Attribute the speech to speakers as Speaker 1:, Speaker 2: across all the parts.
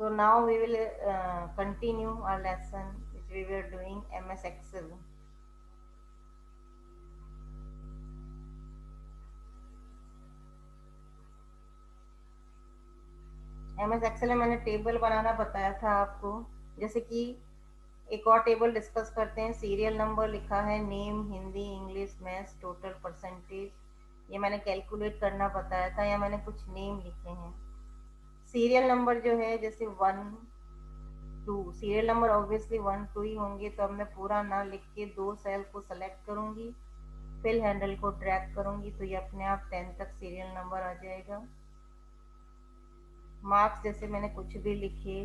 Speaker 1: So now we will continue our lesson which we were doing MS Excel. MS Excel में मैंने table बनाना बताया था आपको। जैसे कि एक और टेबल डिस्कस करते हैं। सीरियल नंबर लिखा है, name Hindi English maths total percentage, ये मैंने कैलकुलेट करना बताया था, या मैंने कुछ नेम लिखे हैं। सीरियल नंबर जो है जैसे 1 2, सीरियल नंबर ऑब्वियसली 1 2 ही होंगे, तो अब मैं पूरा ना लिख के 2 सेल को सेलेक्ट करूंगी, फिल हैंडल को ड्रैग करूंगी तो ये अपने आप 10 तक सीरियल नंबर आ जाएगा। मार्क्स जैसे मैंने कुछ भी लिखे,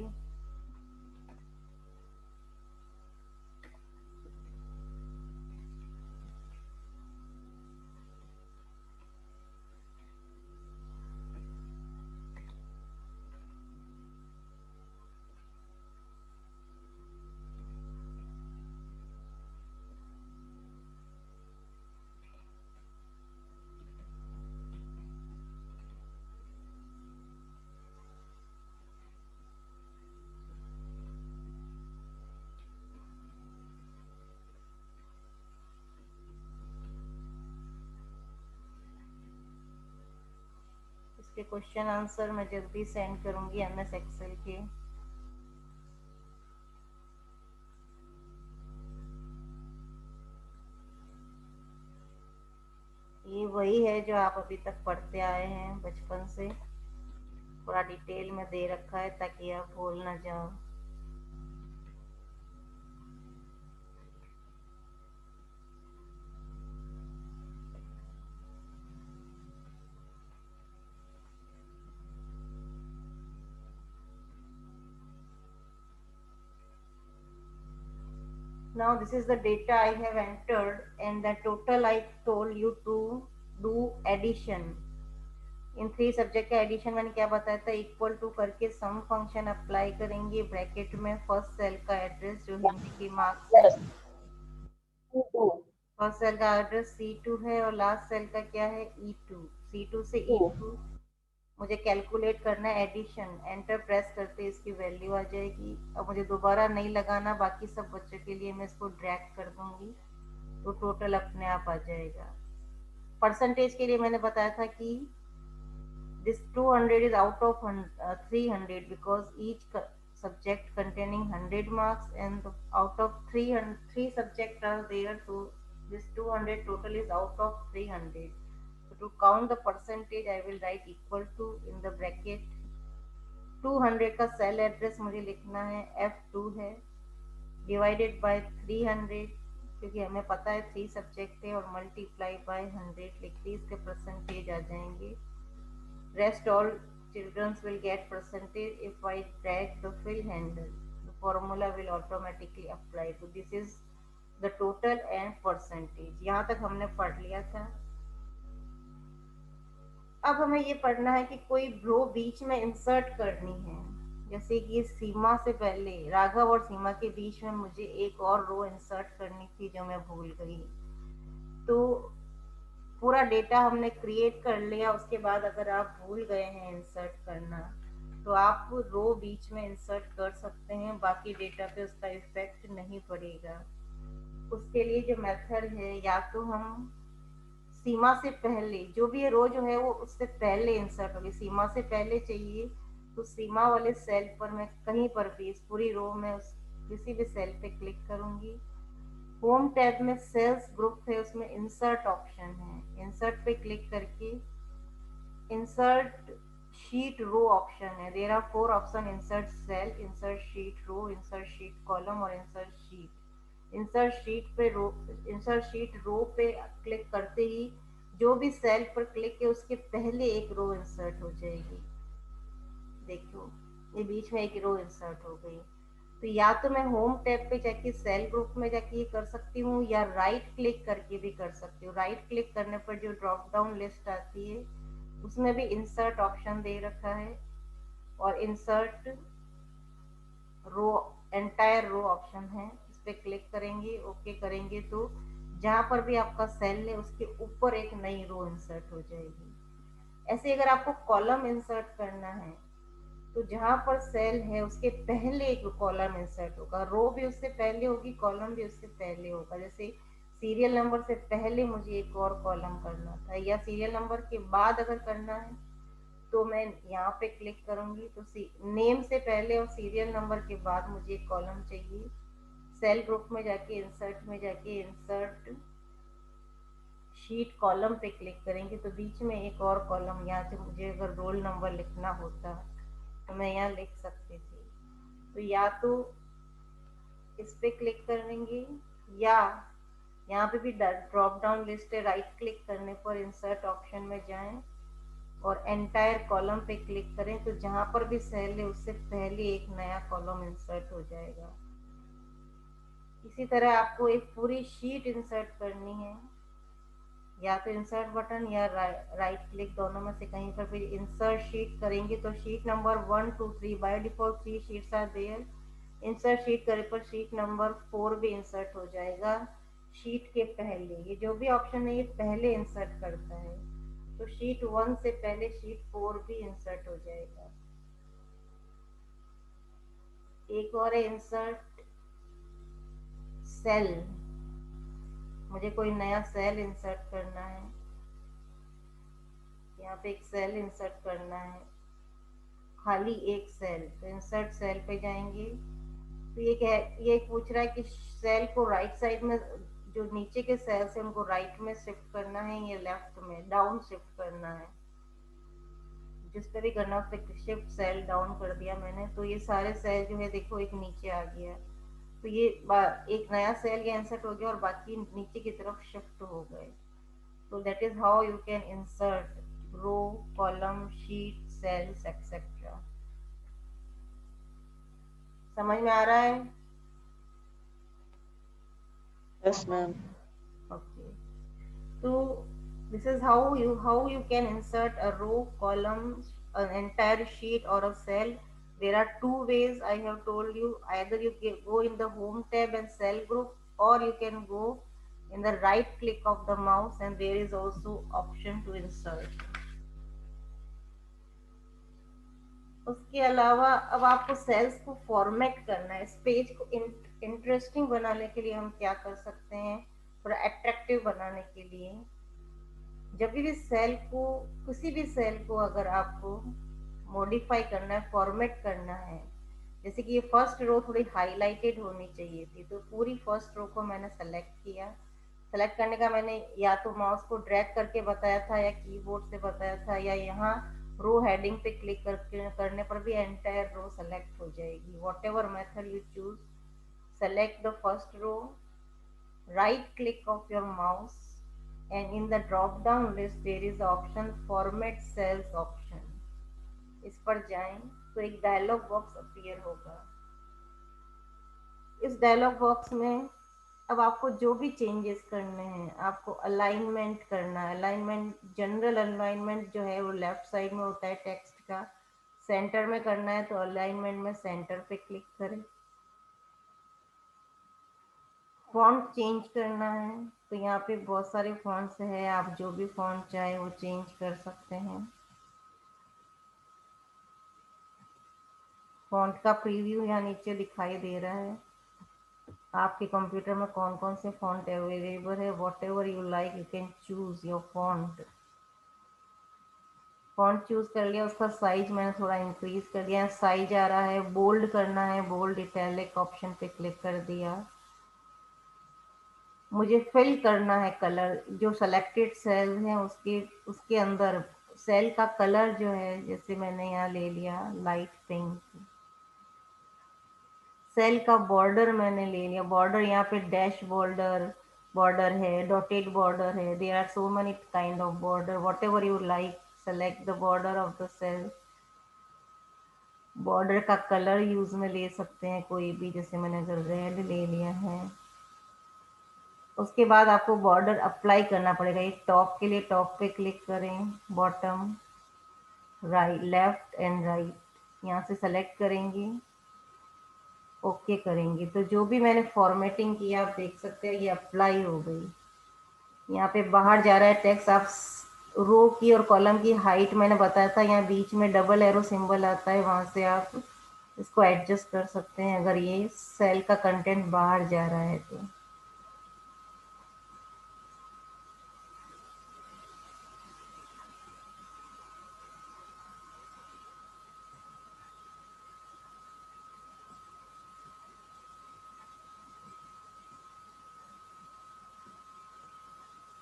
Speaker 1: इसके क्वेश्चन आंसर मैं जल्दी सेंड करूंगी MS एक्सेल के। ये वही है जो आप अभी तक पढ़ते आए हैं बचपन से, थोड़ा डिटेल में दे रखा है ताकि आप भूल ना जाओ। Now this is the data I have entered and the total I told you to do addition. In 3 subject का एडिशन मैंने क्या बताया था, इक्वल टू करके सम फंक्शन अप्लाई करेंगे, ब्रैकेट में फर्स्ट सेल का एड्रेस जो हिंदी की मार्क्स है, फर्स्ट सेल का एड्रेस C2 है और लास्ट सेल का क्या है E2, C2 से E2 मुझे कैलकुलेट करना है एडिशन। एंटर प्रेस करते इसकी वैल्यू आ जाएगी। अब मुझे दोबारा नहीं लगाना, बाकी सब बच्चों के लिए मैं इसको ड्रैग कर दूंगी तो टोटल अपने आप आ जाएगा। परसेंटेज के लिए मैंने बताया था कि this 200 is out of 300 because each subject containing 100 marks, and out of 3 subjects are there, so this 200 total is out of 300. So to count the percentage I will write equal to in the bracket 200 का cell address मुझे लिखना है F2 है, divided by 300 क्योंकि हमें पता है 3 subject है, और मल्टीप्लाई बाय 100 लिख दी, इसके परसेंटेज आ जाएंगे। Rest all children will get percentage if I drag the fill handle. The formula will automatically apply. So this is the total and percentage. यहाँ तक हमने पढ़ लिया था। अब हमें ये पढ़ना है कि कोई रो बीच में इंसर्ट करनी है। जैसे कि सीमा से पहले, राघव और सीमा के बीच में मुझे एक और रो इंसर्ट करनी थी जो मैं भूल गई। तो पूरा डेटा हमने क्रिएट कर लिया, उसके बाद अगर आप भूल गए हैं इंसर्ट करना तो आप रो बीच में इंसर्ट कर सकते हैं, बाकी डेटा पे उसका इफेक्ट नहीं पड़ेगा। उसके लिए जो मेथड है, या तो हम सीमा से पहले, जो भी रो जो है वो उससे पहले इंसर्ट होगी, सीमा से पहले चाहिए तो सीमा वाले सेल पर मैं कहीं पर भी इस पूरी रो में उस किसी भी सेल पे क्लिक करूंगी। होम टैब में सेल्स ग्रुप है, उसमें इंसर्ट ऑप्शन है, इंसर्ट पे क्लिक करके इंसर्ट शीट रो ऑप्शन है। There are 4 option, insert cell, insert sheet row, insert sheet column और insert sheet. Insert sheet row पे क्लिक करते ही जो भी सेल पर क्लिक है उसके पहले एक रो इंसर्ट हो जाएगी। देखो ये बीच में एक रो इंसर्ट हो गई। तो या तो मैं होम टैब पे जाके सेल ग्रुप में जाके ये कर सकती हूँ, या राइट क्लिक करके भी कर सकती हूँ। राइट क्लिक करने पर जो ड्रॉप डाउन लिस्ट आती है उसमें भी इंसर्ट ऑप्शन दे रखा है, और insert row, entire row option है, इस पे क्लिक करेंगे, ओके करेंगे तो जहां पर भी आपका सेल है उसके ऊपर एक नई रो इंसर्ट हो जाएगी। ऐसे अगर आपको कॉलम इंसर्ट करना है तो जहां पर सेल है उसके पहले एक कॉलम इंसर्ट होगा, रो भी उससे पहले होगी, कॉलम भी उससे पहले होगा। जैसे सीरियल नंबर से पहले मुझे एक और कॉलम करना था, या सीरियल नंबर के बाद अगर करना है तो मैं यहाँ पे क्लिक करूंगी, तो नेम से पहले और सीरियल नंबर के बाद मुझे एक कॉलम चाहिए। सेल ग्रुप में जाके इंसर्ट शीट कॉलम पे क्लिक करेंगे तो बीच में एक और कॉलम, यहाँ से मुझे अगर रोल नंबर लिखना होता तो मैं यहाँ लिख सकती थी। तो या तो इस पे क्लिक करेंगे, या यहाँ पे भी ड्रॉप डाउन लिस्ट है, राइट क्लिक करने पर इंसर्ट ऑप्शन में जाएं और एंटायर कॉलम पे क्लिक करें, तो जहां पर भी सेल है उससे पहले एक नया कॉलम इंसर्ट हो जाएगा। इसी तरह आपको एक पूरी शीट इंसर्ट करनी है, या तो इंसर्ट बटन या राइट क्लिक, दोनों में से कहीं पर भी इंसर्ट शीट करेंगे तो sheet number 1 2 3 by default 3 sheets are there. Insert sheet करे पर शीट नंबर 4 भी इंसर्ट हो जाएगा शीट के पहले। ये जो भी ऑप्शन है ये पहले इंसर्ट करता है, तो शीट 1 से पहले शीट 4 भी इंसर्ट हो जाएगा। एक और है इंसर्ट सेल, मुझे कोई नया सेल इंसर्ट करना है, यहाँ पे एक सेल इंसर्ट करना है, खाली एक सेल, तो इंसर्ट सेल पे जाएंगे। तो ये पूछ रहा है कि सेल को राइट साइड में, जो नीचे के सेल्स है उनको राइट में शिफ्ट करना है या लेफ्ट में डाउन शिफ्ट करना है। जिस पे भी करना उस पर शिफ्ट सेल डाउन कर दिया मैंने, तो ये सारे सेल जो है देखो एक नीचे आ गया, तो ये एक नया सेल या इंसर्ट हो गया और बाकी नीचे की तरफ शिफ्ट हो गए। तो that is how you can insert row, column, sheet, cells et cetera. समझ में आ रहा है?
Speaker 2: Yes, ma'am.
Speaker 1: Okay. So this is how you can insert a row, column, an entire sheet or a cell. There are two ways I have told you. Either you can go in the home tab and cell group, or you can go in the right click of the mouse and there is also option to insert. उसके अलावा अब आपको sales को format करना है। इस page को interesting बनाने के लिए हम क्या कर सकते हैं, थोड़ा अट्रैक्टिव बनाने के लिए, जब भी सेल को, किसी भी सेल को अगर आपको मॉडिफाई करना है, फॉर्मेट करना है, जैसे कि ये फर्स्ट रो थोड़ी हाईलाइटेड होनी चाहिए थी, तो पूरी फर्स्ट रो को मैंने सेलेक्ट किया। सेलेक्ट करने का मैंने या तो माउस को ड्रैग करके बताया था या कीबोर्ड से बताया था, या यहाँ रो हेडिंग पे क्लिक करने पर भी एंटायर रो सेलेक्ट हो जाएगी। Whatever method you choose, select the first row, right click of your mouse, and in the drop down list there is the option format cells option। इस पर जाएं तो एक डायलॉग बॉक्स अपीयर होगा। इस dialogue box में अब आपको जो भी चेंजेस करने हैं, आपको अलाइनमेंट करना है, अलाइनमेंट, जनरल अलाइनमेंट जो है वो लेफ्ट साइड में होता है टेक्स्ट का, सेंटर में करना है तो अलाइनमेंट में सेंटर पे क्लिक करें। फॉन्ट चेंज करना है तो यहाँ पे बहुत सारे फॉन्ट्स हैं, आप जो भी फॉन्ट चाहे वो चेंज कर सकते हैं। फॉन्ट का प्रीव्यू यहाँ नीचे दिखाई दे रहा है। आपके कंप्यूटर में कौन कौन से फॉन्ट अवेलेबल है, whatever you like you can choose your font. Font choose कर लिया, उसका साइज मैंने थोड़ा इंक्रीज कर दिया, साइज आ रहा है, बोल्ड करना है, बोल्ड इटैलिक ऑप्शन पे क्लिक कर दिया। मुझे फिल करना है कलर, जो सेलेक्टेड सेल हैं उसके उसके अंदर सेल का कलर जो है, जैसे मैंने यहाँ ले लिया लाइट पिंक। सेल का बॉर्डर मैंने ले लिया, बॉर्डर यहाँ पे डैश बॉर्डर, बॉर्डर है, डॉटेड बॉर्डर है, there are so many kind of border, whatever you like select the border of the cell. Border का कलर यूज में ले सकते हैं कोई भी, जैसे मैंने अगर रेड ले लिया है। उसके बाद आपको बॉर्डर अप्लाई करना पड़ेगा। एक टॉप के लिए टॉप पे क्लिक करें, bottom, right, left and right, यहाँ से सेलेक्ट करेंगे, ओके करेंगे, तो जो भी मैंने फॉर्मेटिंग किया आप देख सकते हैं ये अप्लाई हो गई। यहाँ पे बाहर जा रहा है टेक्स्ट, आप रो की और कॉलम की हाइट मैंने बताया था, यहाँ बीच में डबल एरो सिंबल आता है, वहाँ से आप इसको एडजस्ट कर सकते हैं अगर ये सेल का कंटेंट बाहर जा रहा है तो।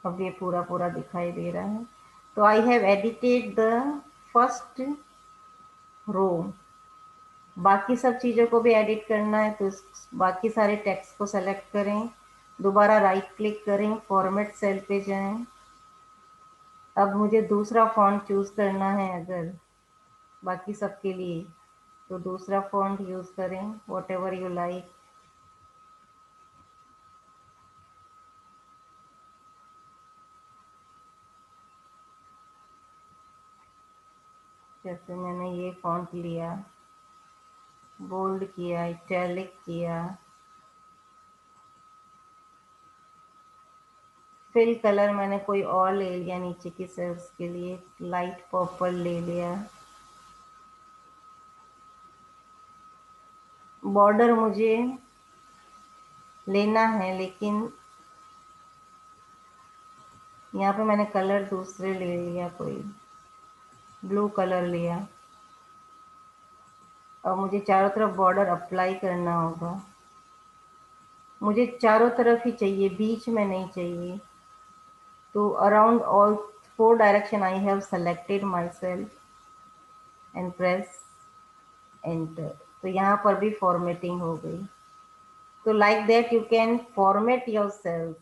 Speaker 1: अब ये पूरा पूरा दिखाई दे रहा है। तो I have edited the first row. बाकी सब चीज़ों को भी एडिट करना है तो बाकी सारे टेक्स्ट को सेलेक्ट करें, दोबारा राइट क्लिक करें, फॉर्मेट सेल पे जाएं। अब मुझे दूसरा फॉन्ट चूज़ करना है अगर बाकी सब के लिए, तो दूसरा फॉन्ट यूज़ करें, वॉट एवर यू लाइक। जैसे मैंने ये फॉन्ट लिया, बोल्ड किया, इटैलिक किया, फिल कलर मैंने कोई और ले लिया, नीचे की सेल्स के लिए लाइट पर्पल ले लिया। बॉर्डर मुझे लेना है लेकिन यहाँ पे मैंने कलर दूसरे ले लिया, कोई ब्लू कलर लिया। अब मुझे चारों तरफ बॉर्डर अप्लाई करना होगा। मुझे चारों तरफ ही चाहिए, बीच में नहीं चाहिए। तो around all four direction I have selected myself and press enter. तो यहाँ पर भी फॉर्मेटिंग हो गई। तो like that you can format your cells.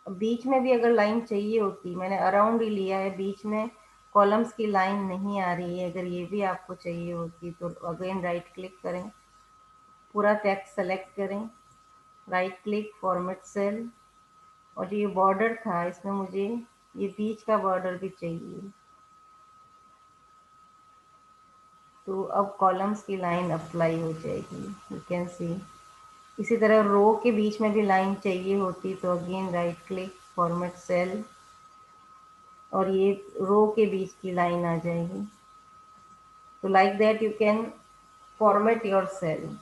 Speaker 1: बीच में भी अगर लाइन चाहिए होती, मैंने अराउंड ही लिया है, बीच में कॉलम्स की लाइन नहीं आ रही है, अगर ये भी आपको चाहिए होती तो अगेन राइट क्लिक करें, पूरा टेक्स्ट सेलेक्ट करें, राइट क्लिक, फॉर्मेट सेल। और जो ये बॉर्डर था इसमें मुझे ये बीच का बॉर्डर भी चाहिए, तो अब कॉलम्स की लाइन अप्लाई हो जाएगी, यू कैन सी। इसी तरह रो के बीच में भी लाइन चाहिए होती तो again right click, format cell, और ये रो के बीच की लाइन आ जाएगी। तो like that you can format your cell.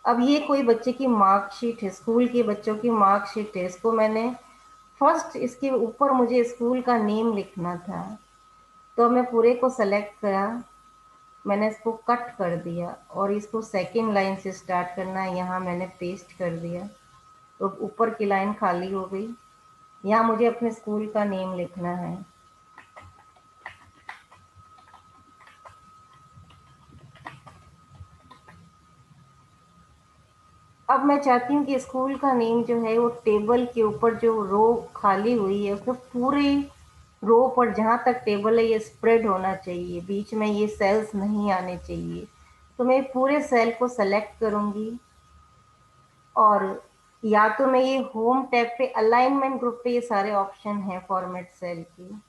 Speaker 1: अब ये कोई बच्चे की मार्कशीट है, स्कूल के बच्चों की मार्कशीट है, इसको मैंने फर्स्ट इसके ऊपर मुझे स्कूल का नेम लिखना था, तो मैं पूरे को सेलेक्ट करा, मैंने इसको कट कर दिया और इसको सेकेंड लाइन से स्टार्ट करना है, यहाँ मैंने पेस्ट कर दिया, तो ऊपर की लाइन खाली हो गई। यहाँ मुझे अपने स्कूल का नेम लिखना है। अब मैं चाहती हूँ कि स्कूल का नेम जो है वो टेबल के ऊपर जो रो खाली हुई है उसमें पूरे रो पर जहाँ तक टेबल है ये स्प्रेड होना चाहिए, बीच में ये सेल्स नहीं आने चाहिए। तो मैं पूरे सेल को सेलेक्ट करूँगी और या तो मैं ये होम टैब पे अलाइनमेंट ग्रुप पे ये सारे ऑप्शन हैं फॉर्मेट सेल की,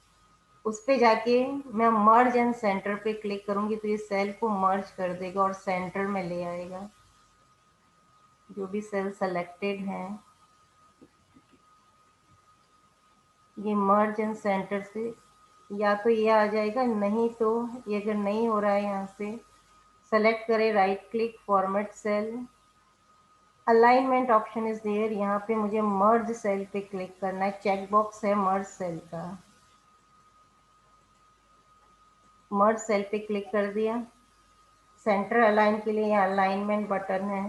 Speaker 1: उस पे जाके मैं मर्ज एंड सेंटर पे क्लिक करूँगी तो ये सेल को मर्ज कर देगा और सेंटर में ले आएगा जो भी सेल सेलेक्टेड हैं। ये मर्ज एंड सेंटर से या तो ये आ जाएगा, नहीं तो ये अगर नहीं हो रहा है यहाँ से सेलेक्ट करें, right click, format cell, alignment option is there, यहाँ पे मुझे मर्ज सेल पे क्लिक करना है, चेक बॉक्स है मर्ज सेल का, मर्ज सेल पे क्लिक कर दिया। सेंटर अलाइन के लिए यहाँ अलाइनमेंट बटन है।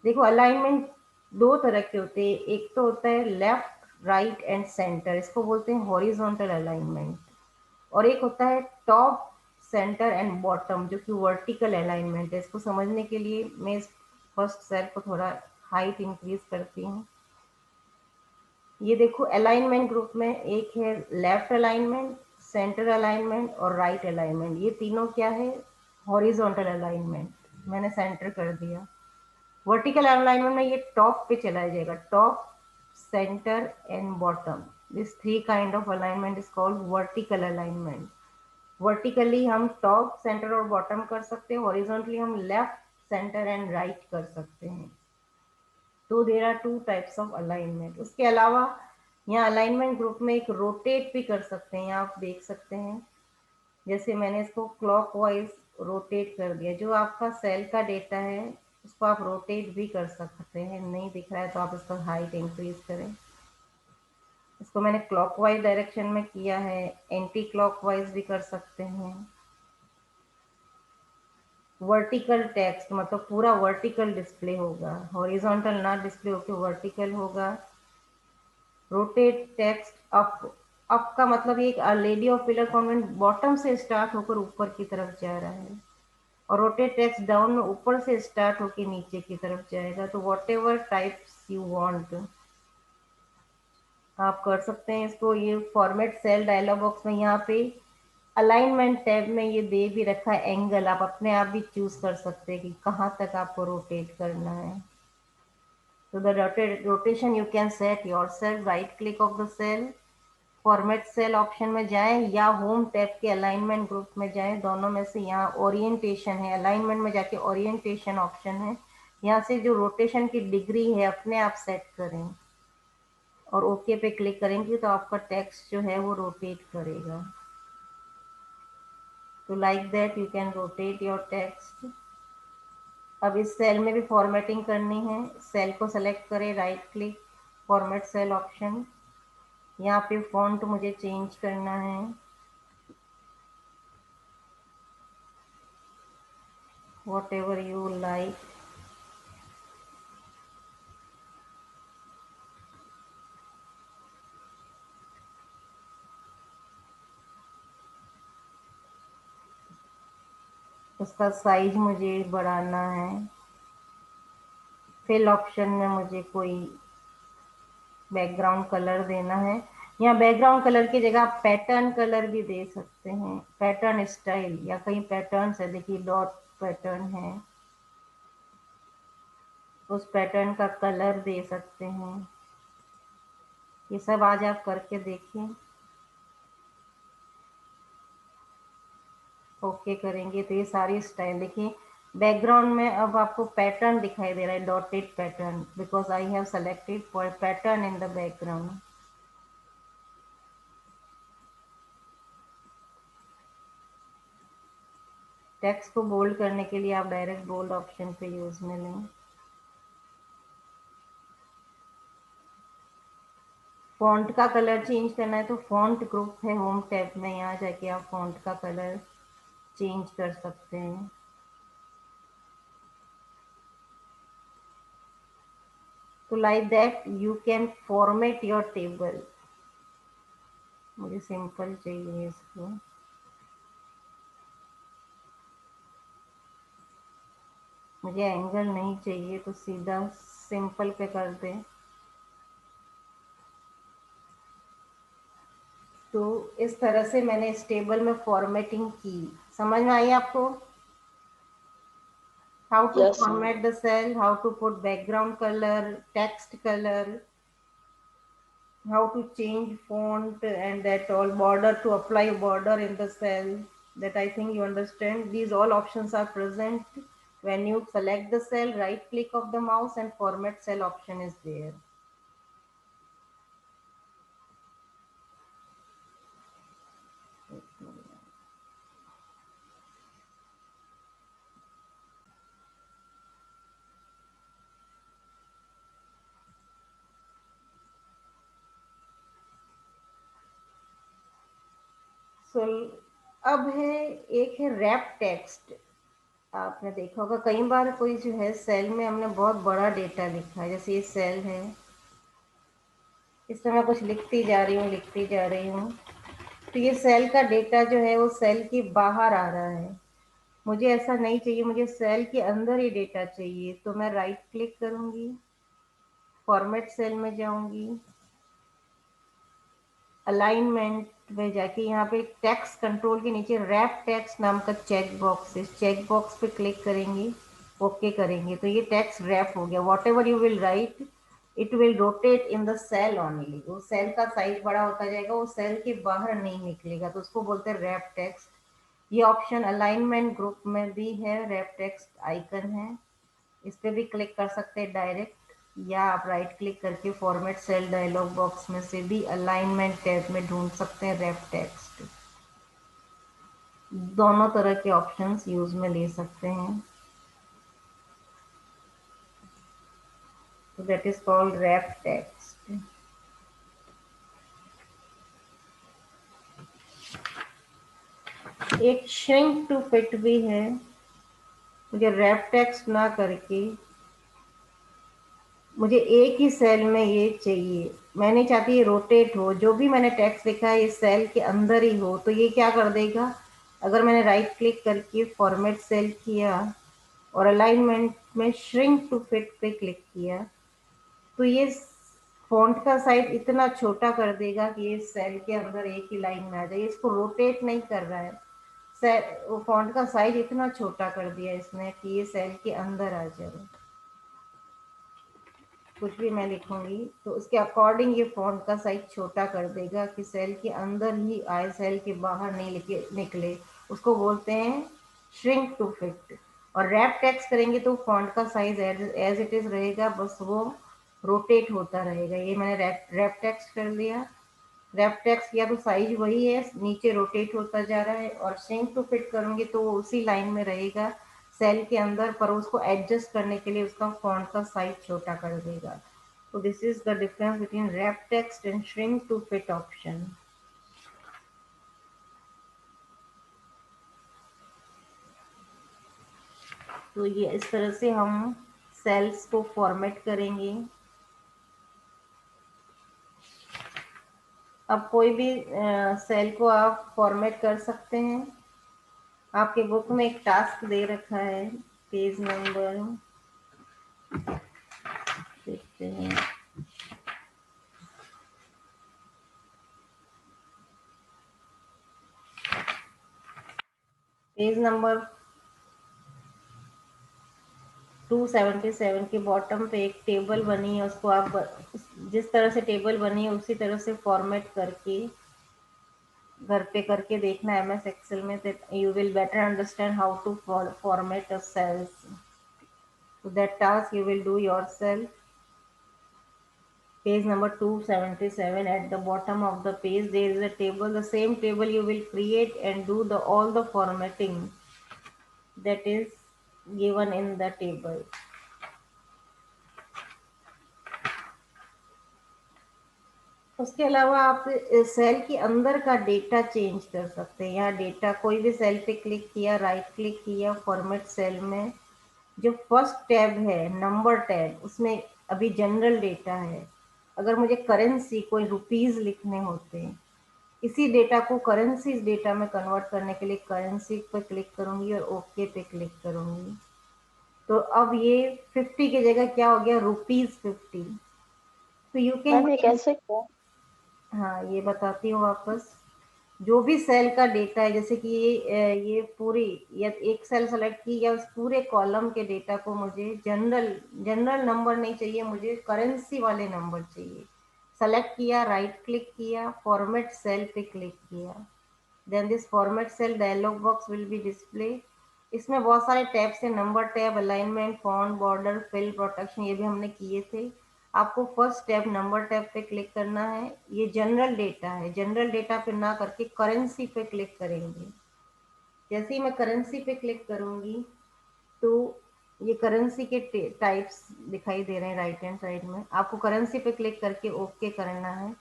Speaker 1: देखो अलाइनमेंट दो तरह के होते हैं, एक तो होता है लेफ्ट राइट एंड सेंटर, इसको बोलते हैं हॉरिजॉन्टल अलाइनमेंट, और एक होता है टॉप सेंटर एंड बॉटम जो कि वर्टिकल अलाइनमेंट है। इसको समझने के लिए मैं इस फर्स्ट सेल को थोड़ा हाइट इंक्रीज करती हूँ। ये देखो अलाइनमेंट ग्रुप में एक है लेफ्ट अलाइनमेंट, सेंटर अलाइनमेंट और राइट अलाइनमेंट, ये तीनों क्या है, हॉरिजॉन्टल अलाइनमेंट। मैंने सेंटर कर दिया। वर्टिकल अलाइनमेंट में ये टॉप पे चला जाएगा, top centre and bottom, this three kind of alignment is called vertical alignment. Vertically हम टॉप सेंटर और बॉटम कर सकते हैं, हॉरिजॉन्टली हम लेफ्ट सेंटर एंड राइट कर सकते हैं। तो there are two types of alignment. उसके अलावा यहाँ अलाइनमेंट ग्रुप में एक रोटेट भी कर सकते हैं, यहाँ आप देख सकते हैं। जैसे मैंने इसको क्लॉकवाइज रोटेट कर दिया। जो आपका सेल का डेटा है उसको आप रोटेट भी कर सकते हैं। नहीं दिख रहा है तो आप इसका हाइट इंक्रीज करें। इसको मैंने क्लॉकवाइज डायरेक्शन में किया है, एंटी क्लॉकवाइज भी कर सकते हैं। वर्टिकल टेक्स्ट मतलब पूरा वर्टिकल डिस्प्ले होगा, हॉरिजॉन्टल ना डिस्प्ले होकर वर्टिकल होगा। रोटेट टेक्स्ट अप, अप का मतलब ये एक lady of pillar convent bottom से स्टार्ट होकर ऊपर की तरफ जा रहा है, और रोटेट टेक्स्ट डाउन में ऊपर से स्टार्ट होकर नीचे की तरफ जाएगा। तो what ever types you want आप कर सकते हैं इसको। ये फॉर्मेट सेल डायलॉग बॉक्स में यहाँ पे अलाइनमेंट टैब में ये दे भी रखा है एंगल, आप अपने आप भी चूज कर सकते हैं कि कहाँ तक आपको रोटेट करना है। तो the rotation you can set yourself. Right click of the cell, format cell option में जाएं या होम टैब के अलाइनमेंट ग्रुप में जाएं, दोनों में से यहाँ ओरिएंटेशन है, अलाइनमेंट में जाके ओरिएंटेशन ऑप्शन है, यहाँ से जो रोटेशन की डिग्री है अपने आप सेट करें और ओके पे क्लिक करेंगे तो आपका टेक्स्ट जो है वो रोटेट करेगा। तो like that you can rotate your text. अब इस सेल में भी फॉर्मेटिंग करनी है। सेल को सेलेक्ट करें, right click, format cell option, यहाँ पे फॉन्ट मुझे चेंज करना है, वॉट एवर यू लाइक। उसका साइज मुझे बढ़ाना है। फिल ऑप्शन में मुझे कोई बैकग्राउंड कलर देना है। यहाँ बैकग्राउंड कलर की जगह आप पैटर्न कलर भी दे सकते हैं, पैटर्न स्टाइल, या कहीं पैटर्न है, देखिए डॉट पैटर्न है, उस पैटर्न का कलर दे सकते हैं। ये सब आज आप करके देखिए। ओके करेंगे तो ये सारी स्टाइल देखिए। बैकग्राउंड में अब आपको पैटर्न दिखाई दे रहा है, dotted pattern, because I have selected for pattern in the background. Text को बोल्ड करने के लिए आप डायरेक्ट बोल्ड ऑप्शन पे यूज में लें। फॉन्ट का कलर चेंज करना है तो फॉन्ट ग्रुप है होम टैब में, यहाँ जाके आप फॉन्ट का कलर चेंज कर सकते हैं। तो like that you can format your table. मुझे सिंपल चाहिए इसको, मुझे एंगल नहीं चाहिए, तो सीधा सिंपल पे कर दे। तो इस तरह से मैंने इस टेबल में फॉर्मेटिंग की। समझ में आई आपको? How to
Speaker 2: Yes, ma'am.
Speaker 1: Format the cell, how to put background colour, text colour, how to change font, and that all, border, to apply border in the cell. That I think you understand. These all options are present when you select the cell, right click of the mouse, and format cell option is there. So अब है, एक है wrap text. आपने देखा होगा कई बार कोई जो है सेल में हमने बहुत बड़ा डेटा लिखा है, जैसे ये सेल है, इस समय कुछ लिखती जा रही हूँ लिखती जा रही हूँ, तो ये सेल का डेटा जो है वो सेल के बाहर आ रहा है। मुझे ऐसा नहीं चाहिए, मुझे सेल के अंदर ही डेटा चाहिए। तो मैं राइट क्लिक करूंगी, फॉर्मेट सेल में जाऊंगी, अलाइनमेंट में जाके यहाँ पे टेक्स्ट कंट्रोल के नीचे रैप टेक्स्ट नाम का चेक बॉक्स है, चेक बॉक्स पे क्लिक करेंगी, ओके करेंगे तो ये टेक्स्ट रैप हो गया। Whatever you will write it will rotate in the cell only. वो सेल का साइज बड़ा होता जाएगा, वो सेल के बाहर नहीं निकलेगा, तो उसको बोलते हैं रैप टेक्स्ट। ये ऑप्शन अलाइनमेंट ग्रुप में भी है, रैप टेक्स्ट आइकन है, इस पे भी क्लिक कर सकते हैं डायरेक्ट। या आप राइट क्लिक करके फॉर्मेट सेल डायलॉग बॉक्स में से भी अलाइनमेंट टैब में ढूंढ सकते हैं रैप टेक्स्ट। दोनों तरह के ऑप्शंस यूज में ले सकते हैं। तो that is called wrap text. एक श्रिंक टू फिट भी है। मुझे रैप टेक्स्ट ना करके मुझे एक ही सेल में ये चाहिए। मैं नहीं चाहती ये रोटेट हो, जो भी मैंने टेक्स्ट लिखा है ये सेल के अंदर ही हो। तो ये क्या कर देगा, अगर मैंने राइट क्लिक करके फॉर्मेट सेल किया और अलाइनमेंट में श्रिंक टू फिट पे क्लिक किया, तो ये फॉन्ट का साइज इतना छोटा कर देगा कि ये सेल के अंदर एक ही लाइन में आ जाए। इसको रोटेट नहीं कर रहा है, सेल वो फॉन्ट का साइज इतना छोटा कर दिया इसने कि ये सेल के अंदर आ जाए। कुछ भी मैं लिखूंगी तो उसके अकॉर्डिंग ये फॉन्ट का साइज छोटा कर देगा कि सेल के अंदर ही आए, सेल के बाहर नहीं निकले। उसको बोलते हैं श्रिंक टू फिट। और रैप टेक्स्ट करेंगे तो फॉन्ट का साइज एज इट इज रहेगा, बस वो रोटेट होता रहेगा। ये मैंने रैप टेक्स्ट कर दिया। रैप टेक्स्ट किया तो साइज वही है, नीचे रोटेट होता जा रहा है। और श्रिंक टू फिट करूंगी तो वो उसी लाइन में रहेगा सेल के अंदर, पर उसको एडजस्ट करने के लिए उसका फॉन्ट का साइज छोटा कर देगा। तो this is the difference between wrap text and shrink to fit option. तो ये इस तरह से हम सेल्स को फॉर्मेट करेंगे। अब कोई भी सेल को आप फॉर्मेट कर सकते हैं। आपके बुक में एक टास्क दे रखा है, पेज नंबर देखते हैं, पेज नंबर 277 के बॉटम पे एक टेबल बनी है। उसको आप जिस तरह से टेबल बनी है उसी तरह से फॉर्मेट करके घर पे करके देखना MS एक्सेल में, that you will better understand how to format a cells. So that task you will do yourself. Page number 277, at the bottom of the page there is a table. The same table you will create and do the all the formatting that is given in the table. उसके अलावा आप cell के अंदर का data change कर सकते हैं। यहाँ डेटा कोई भी सेल पे क्लिक किया, राइट क्लिक किया, फॉर्मेट सेल में जो फर्स्ट टैब है नंबर टैब, उसमें अभी जनरल डेटा है। अगर मुझे करेंसी कोई रुपीज लिखने होते हैं, इसी डेटा को करेंसी डेटा में कन्वर्ट करने के लिए करेंसी पे क्लिक करूंगी और ओके पे क्लिक करूंगी। तो अब ये 50 की जगह क्या हो गया, ₹50। तो यू कैन
Speaker 2: मैम ये
Speaker 1: चेंज।
Speaker 2: कैसे किया?
Speaker 1: हाँ, ये बताती हूँ वापस। जो भी सेल का डेटा है, जैसे कि ये पूरी या एक सेल सेलेक्ट की या उस पूरे कॉलम के डेटा को मुझे जनरल जनरल नंबर नहीं चाहिए, मुझे करेंसी वाले नंबर चाहिए। सेलेक्ट किया, राइट क्लिक किया, फॉर्मेट सेल पे क्लिक किया, then this format cell dialog box will be display. इसमें बहुत सारे टैब्स हैं, number tab, alignment, font, border, fill, protection, ये भी हमने किए थे। आपको फर्स्ट टैब नंबर टैब पे क्लिक करना है। ये जनरल डेटा है, जनरल डेटा पे ना करके करेंसी पे क्लिक करेंगे। जैसे ही मैं करेंसी पे क्लिक करूंगी तो ये करेंसी के टाइप्स दिखाई दे रहे हैं राइट हैंड साइड में। आपको करेंसी पे क्लिक करके ओके करना है।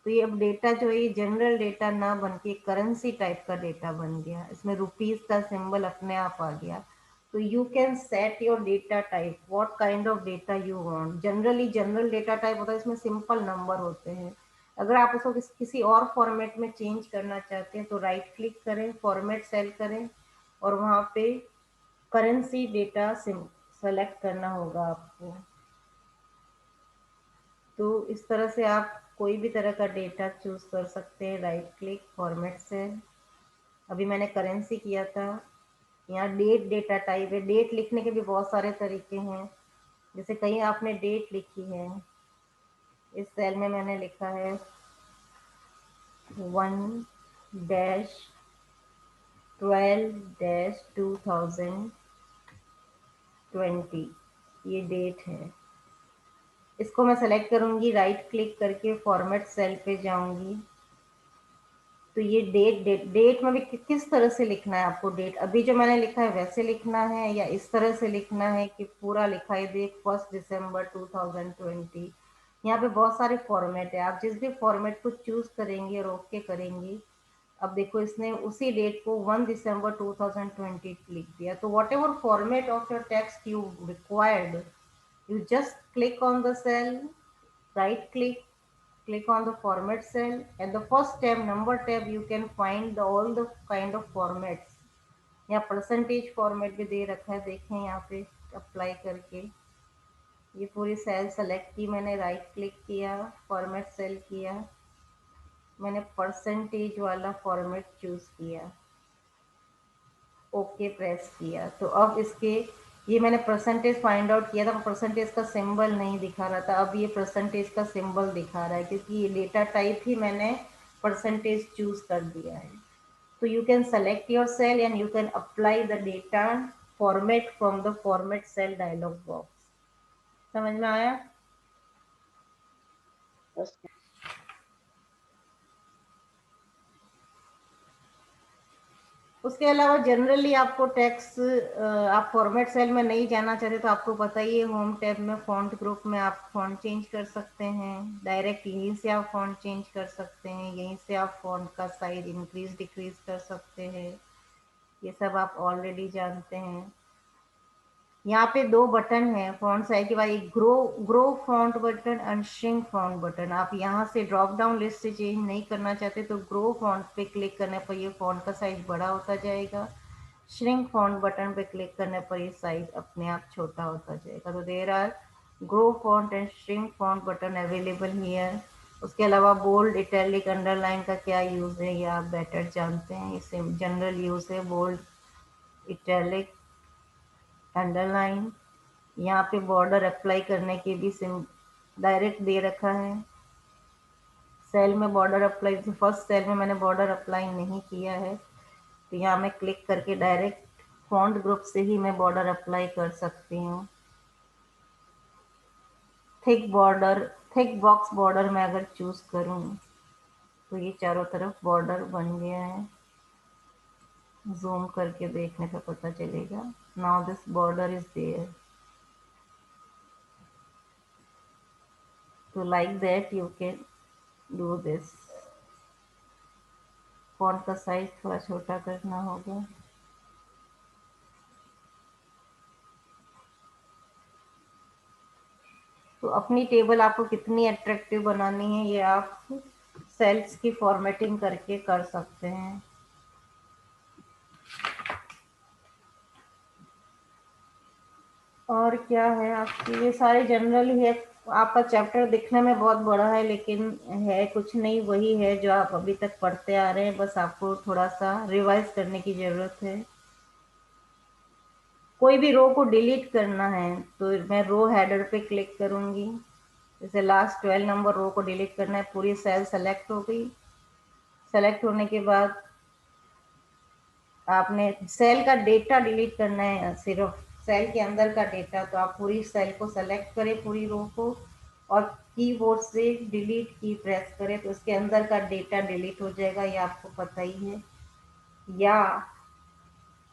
Speaker 1: तो ये अब डेटा जो है ये जनरल डेटा ना बन के करेंसी टाइप का डेटा बन गया। इसमें रुपीज का सिंबल अपने आप आ गया। तो you can set your data type, what kind of data you want. Generally general data type होता है, इसमें सिंपल नंबर होते हैं। अगर आप उसको किसी और फॉर्मेट में चेंज करना चाहते हैं तो राइट क्लिक करें, फॉर्मेट सेल करें और वहाँ पे करेंसी डेटा सेलेक्ट करना होगा आपको। तो इस तरह से आप कोई भी तरह का डेटा चूज कर सकते हैं। राइट क्लिक, फॉर्मेट से। अभी मैंने करेंसी किया था। यहाँ डेट डेटा टाइप है। डेट लिखने के भी बहुत सारे तरीके हैं। जैसे कहीं आपने डेट लिखी है, इस सेल में मैंने लिखा है 1-12-2020, ये डेट है। इसको मैं सेलेक्ट करूंगी, राइट क्लिक करके फॉर्मेट सेल पे जाऊंगी। तो ये डेट में भी किस तरह से लिखना है आपको? डेट अभी जो मैंने लिखा है वैसे लिखना है या इस तरह से लिखना है कि पूरा लिखाई दे 1 दिसंबर 2020? यहाँ पे बहुत सारे फॉर्मेट है, आप जिस भी फॉर्मेट को चूज करेंगे और ओके करेंगे। अब देखो इसने उसी डेट को 1 दिसंबर 2020 लिख दिया। तो what ever format of your text you required, you just click on the cell, right click on the format cell, and the first tab, number tab, you can find all the kind of formats। यहाँ percentage format भी दे रखा है, देखें यहाँ पे apply करके। ये पूरी सेल सेलेक्ट की मैंने, राइट क्लिक किया, फॉर्मेट सेल किया, मैंने परसेंटेज वाला फॉर्मेट चूज किया, ओके प्रेस किया। तो अब इसके, ये मैंने परसेंटेज फाइंड आउट किया था, परसेंटेज का सिंबल नहीं दिखा रहा था, अब ये परसेंटेज का सिंबल दिखा रहा है क्योंकि ये डेटा टाइप ही मैंने परसेंटेज चूज कर दिया है। तो you can select your cell and you can apply the data format from the format cell dialog box. समझ में आया?
Speaker 2: Yes, ma'am.
Speaker 1: उसके अलावा जनरली आपको टेक्स्ट, आप फॉर्मेट सेल में नहीं जाना चाहते तो आपको पता ही है, होम टैब में फॉन्ट ग्रुप में आप फॉन्ट चेंज कर सकते हैं, डायरेक्ट यहीं से आप फॉन्ट चेंज कर सकते हैं, यहीं से आप फॉन्ट का साइज इंक्रीज डिक्रीज कर सकते हैं। ये सब आप ऑलरेडी जानते हैं। यहाँ पे दो बटन है फॉन्ट साइज के बाद, एक grow grow font button and shrink font button. आप यहाँ से ड्रॉप डाउन लिस्ट से चेंज नहीं करना चाहते तो ग्रो फॉन्ट पे क्लिक करने पर ये फॉन्ट का साइज बड़ा होता जाएगा, श्रिंक फॉन्ट बटन पे क्लिक करने पर ये साइज अपने आप छोटा होता जाएगा। तो there are grow font and shrink font button available here. उसके अलावा बोल्ड इटैलिक अंडरलाइन का क्या यूज़ है ये आप बेटर जानते हैं, इसे जनरल यूज़ है बोल्ड इटैलिक अंडरलाइन। यहाँ पे बॉर्डर अप्लाई करने के भी सिम डायरेक्ट दे रखा है। सेल में बॉर्डर अप्लाई, फर्स्ट सेल में मैंने बॉर्डर अप्लाई नहीं किया है तो यहाँ मैं क्लिक करके डायरेक्ट फॉन्ट ग्रुप से ही मैं बॉर्डर अप्लाई कर सकती हूँ। Thick border, thick box border मैं अगर चूज करूँ तो ये चारों तरफ बॉर्डर बन गया है, जूम करके देखने पे पता चलेगा। Now this border is there. तो like that you can do this. Font का साइज थोड़ा छोटा करना होगा। तो अपनी टेबल आपको कितनी अट्रैक्टिव बनानी है ये आप सेल्स की फॉर्मेटिंग करके कर सकते हैं। और क्या है आपकी, ये सारे जनरल ही है। आपका चैप्टर दिखने में बहुत बड़ा है लेकिन है कुछ नहीं, वही है जो आप अभी तक पढ़ते आ रहे हैं, बस आपको थोड़ा सा रिवाइज करने की जरूरत है। कोई भी रो को डिलीट करना है तो मैं रो हेडर पे क्लिक करूंगी। जैसे लास्ट 12 नंबर रो को डिलीट करना है, पूरी सेल सेलेक्ट हो गई। सेलेक्ट होने के बाद आपने सेल का डेटा डिलीट करना है, सिर्फ सेल के अंदर का डेटा, तो आप पूरी सेल को सेलेक्ट करें, पूरी रो को, और कीबोर्ड से डिलीट की प्रेस करें तो उसके अंदर का डेटा डिलीट हो जाएगा, ये आपको पता ही है। या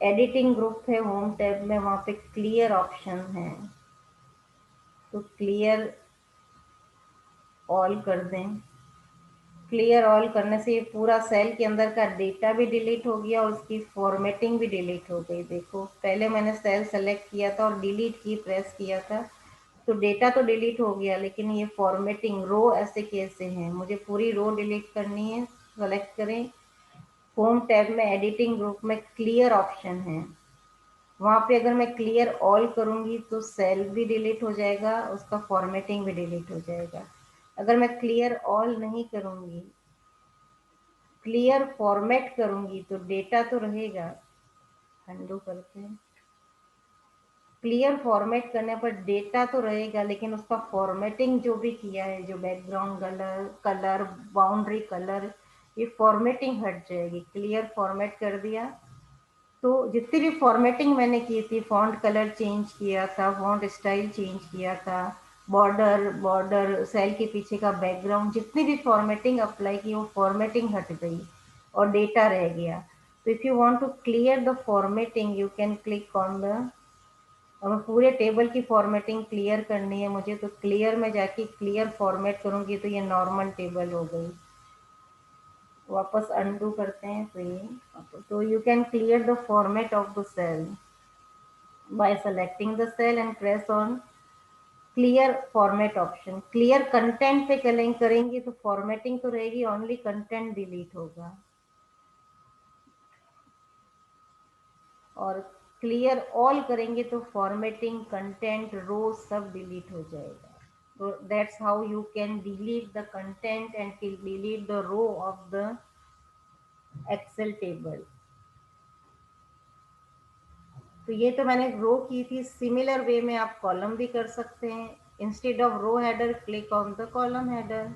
Speaker 1: एडिटिंग ग्रुप है होम टैब में, वहाँ पे क्लियर ऑप्शन है तो क्लियर ऑल कर दें। क्लियर ऑल करने से ये पूरा सेल के अंदर का डेटा भी डिलीट हो गया और उसकी फॉर्मेटिंग भी डिलीट हो गई। देखो पहले मैंने सेल सेलेक्ट किया था और डिलीट की प्रेस किया था तो डेटा तो डिलीट हो गया, लेकिन ये फॉर्मेटिंग रो ऐसे कैसे हैं? मुझे पूरी रो डिलीट करनी है। सेलेक्ट करें, होम टैब में एडिटिंग ग्रुप में क्लियर ऑप्शन है, वहाँ पे अगर मैं क्लियर ऑल करूँगी तो सेल भी डिलीट हो जाएगा, उसका फॉर्मेटिंग भी डिलीट हो जाएगा। अगर मैं क्लियर ऑल नहीं करूँगी, क्लियर फॉर्मेट करूंगी तो डेटा तो रहेगा। अंडू करते हैं, क्लियर फॉर्मेट करने पर डेटा तो रहेगा लेकिन उसका फॉर्मेटिंग जो भी किया है, जो background colour colour boundary colour, ये फॉर्मेटिंग हट जाएगी। क्लियर फॉर्मेट कर दिया तो जितनी भी फॉर्मेटिंग मैंने की थी, फॉन्ट कलर चेंज किया था, फॉन्ट स्टाइल चेंज किया था, बॉर्डर सेल के पीछे का बैकग्राउंड, जितनी भी फॉर्मेटिंग अप्लाई की वो फॉर्मेटिंग हट गई और डेटा रह गया। तो if you want to clear the formatting you can click on the, और पूरे टेबल की फॉर्मेटिंग क्लियर करनी है मुझे, तो क्लियर में जाके क्लियर फॉर्मेट करूंगी तो ये नॉर्मल टेबल हो गई। वापस अनडू करते हैं तो ये, तो you can clear the format of the cell by selecting the cell and press on clear format option. Clear content पे करेंगे तो फॉर्मेटिंग तो रहेगी, ओनली कंटेंट डिलीट होगा। और क्लियर ऑल करेंगे तो फॉर्मेटिंग, कंटेंट, रो सब डिलीट हो जाएगा। तो that's how you can delete the content and delete the row of the Excel table. तो ये तो मैंने रो की थी। सिमिलर वे में आप कॉलम भी कर सकते हैं। Instead of row header click on the column header.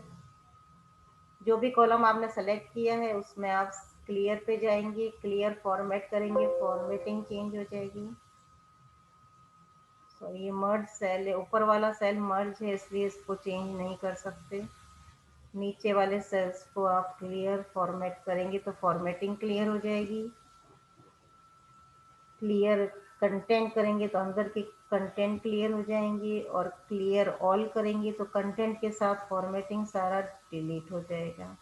Speaker 1: जो भी कॉलम आपने सेलेक्ट किया है उसमें आप क्लियर पे जाएंगे, क्लियर फॉर्मेट करेंगे, फॉर्मेटिंग चेंज हो जाएगी। सो ये मर्ज सेल है, ऊपर वाला सेल मर्ज है इसलिए इसको चेंज नहीं कर सकते। नीचे वाले सेल्स को आप क्लियर फॉर्मेट करेंगे तो फॉर्मेटिंग क्लियर हो जाएगी। क्लियर कंटेंट करेंगे तो अंदर के कंटेंट क्लियर हो जाएंगे, और क्लियर ऑल करेंगे तो कंटेंट के साथ फॉर्मेटिंग सारा डिलीट हो जाएगा।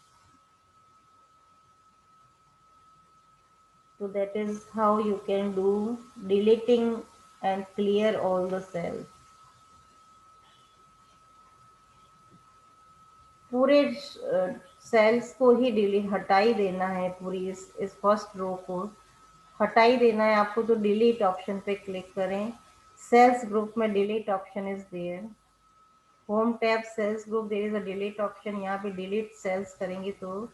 Speaker 1: So that is how you can do deleting and clear all the cells. पूरे सेल्स को ही डिलीट हटा ही देना है, पूरी इस फर्स्ट रो को हटा ही देना है आपको, तो डिलीट ऑप्शन पे क्लिक करें। सेल्स ग्रुप में delete option is there. Home tab cells group, there is a delete option. यहाँ पे डिलीट सेल्स करेंगे तो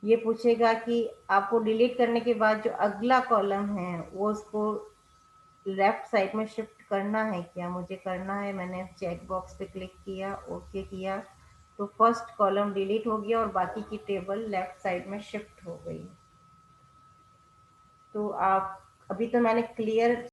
Speaker 1: ये पूछेगा कि आपको डिलीट करने के बाद जो अगला कॉलम है वो उसको लेफ्ट साइड में शिफ्ट करना है क्या, मुझे करना है। मैंने चेक बॉक्स पे क्लिक किया, ओके किया, तो फर्स्ट कॉलम डिलीट हो गया और बाकी की टेबल लेफ्ट साइड में शिफ्ट हो गई। तो आप, अभी तो मैंने क्लियर